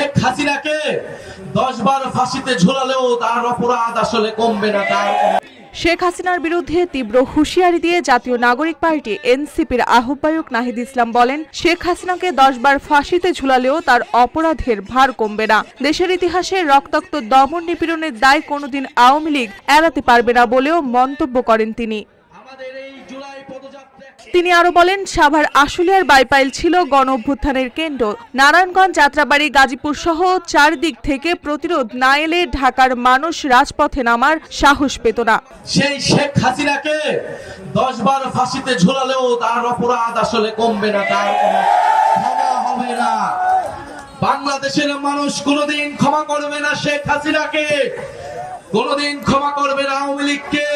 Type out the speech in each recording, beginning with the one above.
শেখ হাসিনাকে 10 বার ফাঁসিতে ঝোলালেও তার অপরাধ আসলে কমবে না। শেখ হাসিনার বিরুদ্ধে তীব্র হুঁশিয়ারি দিয়ে জাতীয় নাগরিক পার্টি এনসিপির আহ্বায়ক নাহিদ ইসলাম বলেন, শেখ হাসিনাকে 10 বার ফাঁসিতে ঝুলালেও তার অপরাধের ভার কমবে না। দেশের ইতিহাসে রক্তাক্ত দমন নিপীড়নের দায় কোনোদিন আওয়ামী লীগ এড়াতে পারবে না বলেও মন্তব্য করেন তিনি। তিনি আরো বলেন, সাভার আশুলিয়ার বাইপাইল ছিল গণ অভ্যুত্থানের কেন্দ্র। নারায়ণগঞ্জ, যাত্রাবাড়ি, গাজীপুর সহ চারদিক থেকে প্রতিরোধ না এলে ঢাকার মানুষ রাজপথে নামার সাহস পেত না। সেই শেখ হাসিনাকে 10 বার ফাঁসিতে ঝোলালেও তার অপরাধ আসলে কমবে না, তার ক্ষমা হবে না। বাংলাদেশের মানুষ কোনোদিন ক্ষমা করবে না শেখ হাসিনাকে, কোনোদিন ক্ষমা করবে না আওয়ামী লীগকে,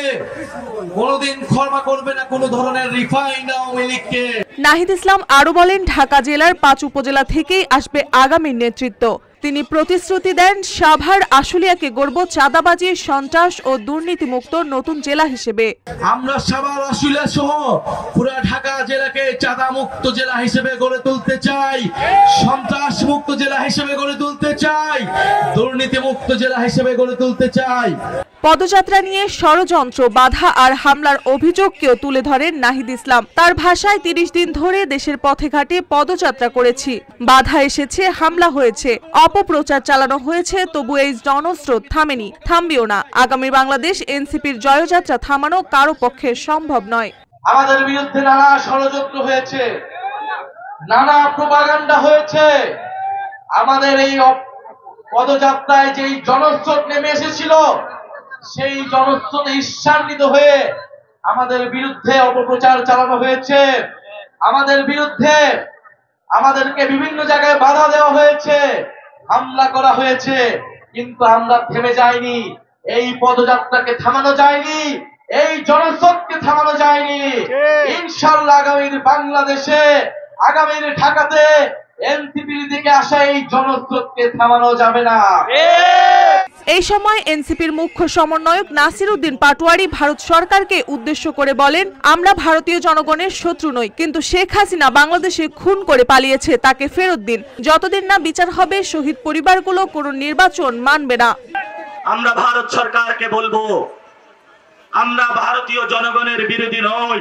কোনোদিন ক্ষমা করবে না কোন ধরনের রিফাইন্ড আওয়ামী লীগকে। নাহিদ ইসলাম আরো বলেন, ঢাকা জেলার 5 উপজেলা থেকেই আসবে আগামী নেতৃত্ব। তিনি প্রতিশ্রুতি দেন, সাভার আশুলিয়াকে গড়ব চাঁদাবাজি, সন্ত্রাস ও দুর্নীতিমুক্ত নতুন জেলা হিসেবে। আমরা সাভার আশুলিয়া সহ পুরো ঢাকা জেলাকে চাঁদামুক্ত জেলা হিসেবে গড়ে তুলতে চাই, সন্ত্রাস মুক্ত জেলা হিসেবে গড়ে তুলতে চাই, দুর্নীতিমুক্ত জেলা হিসেবে গড়ে তুলতে চাই। পদযাত্রা নিয়ে ষড়যন্ত্র, বাধা আর হামলার অভিযোগকেও তুলে ধরেন নাহিদ ইসলাম। তার ভাষায়, 30 দিন ধরে দেশের পথে ঘাটে পদযাত্রা করেছি, বাধা এসেছে, হামলা হয়েছে, অপপ্রচার চালানো হয়েছে, তবু এই জনস্রোত থামেনি, থামবেও না। আগামী বাংলাদেশ এনসিপির জয়যাত্রা থামানো কারো পক্ষে সম্ভব নয়। আমাদের বিরুদ্ধে নানা ষড়যন্ত্র হয়েছে, নানা প্রোপাগান্ডা হয়েছে। আমাদের এই পদযাত্রায় যেই জনস্রোত নেমে এসেছিল, সেই জনস্রোতে ঈর্ষান্বিত হয়ে আমাদের বিরুদ্ধে অপপ্রচার চালানো হয়েছে, আমাদের বিরুদ্ধে আমাদেরকে বিভিন্ন জায়গায় বাধা দেওয়া হয়েছে, হামলা করা হয়েছে। কিন্তু আমরা থেমে যাইনি, এই পদযাত্রাকে থামানো যায়নি, এই জনস্রোতকে থামানো যায়নি। ইনশাআল্লাহ আগামীর বাংলাদেশে, আগামীর ঢাকাতে এনসিপির দিকে আসা এই জনস্রোতকে থামানো যাবে না। এই সময় এনসিপির মুখ্য সমন্বয়ক নাসির উদ্দিন পাটোয়ারি ভারত সরকারকে উদ্দেশ্য করে বলেন, আমরা ভারতীয় জনগণের শত্রু নই, কিন্তু শেখ হাসিনা বাংলাদেশে খুন করে পালিয়েছে, তাকে ফেরত দিন। যতদিন না বিচার হবে, শহীদ পরিবারগুলো কোনো নির্বাচন মানবে না। আমরা ভারত সরকারকে বলবো, আমরা ভারতীয় জনগণের বিরোধী নই।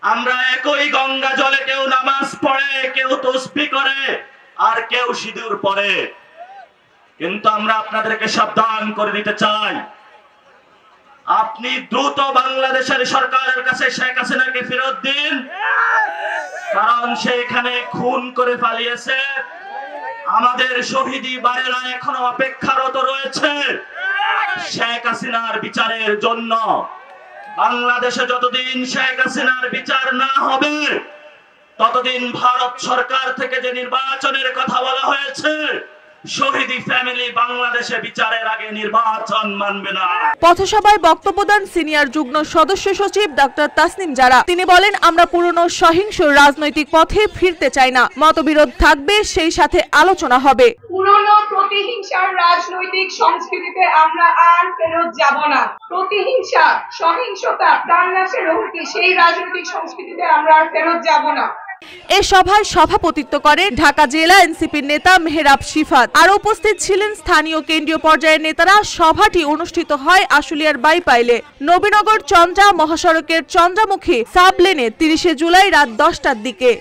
আমরা একই গঙ্গা জলে কেউ নামাজ পড়ে, কেউ তসবিহ করে, আর কেউ সিঁদুর পড়ে। কিন্তু আমরা আপনাদেরকে সাবধান করে দিতে চাই, আপনি দ্রুত বাংলাদেশের সরকারের কাছে শেখ হাসিনাকে ফেরত দিন, কারণ সে এখানে খুন করে পালিয়েছে। আমাদের শহীদি ভাইয়েরা এখনো অপেক্ষারত রয়েছে শেখ হাসিনার বিচারের জন্য। বাংলাদেশে যতদিন শেখ হাসিনার বিচার না হবে, ততদিন ভারত সরকার থেকে যে নির্বাচনের কথা বলা হয়েছে, শহীদি ফ্যামিলি বাংলাদেশে বিচারের আগে নির্বাচন মানবে না। পথসভায় বক্তব্য দেন সিনিয়র যুগ্ম সদস্য সচিব ডক্টর তাসনিম জারা। তিনি বলেন, আমরা পুরনো সহিংস রাজনৈতিক পথে ফিরতে চাই না। মতবিরোধ থাকবে, সেই সাথে আলোচনা হবে। পুরনো প্রতিহিংসার রাজনৈতিক সংস্কৃতিতে আমরা আর ফেরত যাব না। প্রতিহিংসা, সহিংসতা, প্রাণনাশের হুমকি, সেই রাজনৈতিক সংস্কৃতিতে আমরা আর ফেরত যাব না। এ সভায় সভাপতিত্ব করে ঢাকা জেলা এনসিপির নেতা মেহরাব শিফাত। আর উপস্থিত ছিলেন স্থানীয় কেন্দ্রীয় পর্যায়ের নেতারা। সভাটি অনুষ্ঠিত হয় আশুলিয়ার বাইপাইলে, নবীনগর চন্দ্রা মহাসড়কের চন্দ্রামুখী সাবলেনে 30 জুলাই রাত 10টার দিকে।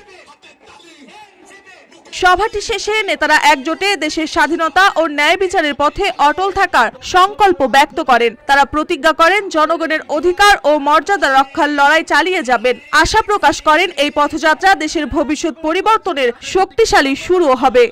সভাটি শেষে নেতারা একজোটে দেশের স্বাধীনতা ও ন্যায় বিচারের পথে অটল থাকার সংকল্প ব্যক্ত করেন। তারা প্রতিজ্ঞা করেন, জনগণের অধিকার ও মর্যাদা রক্ষার লড়াই চালিয়ে যাবেন। আশা প্রকাশ করেন, এই পথযাত্রা দেশের ভবিষ্যৎ পরিবর্তনের শক্তিশালী শুরু হবে।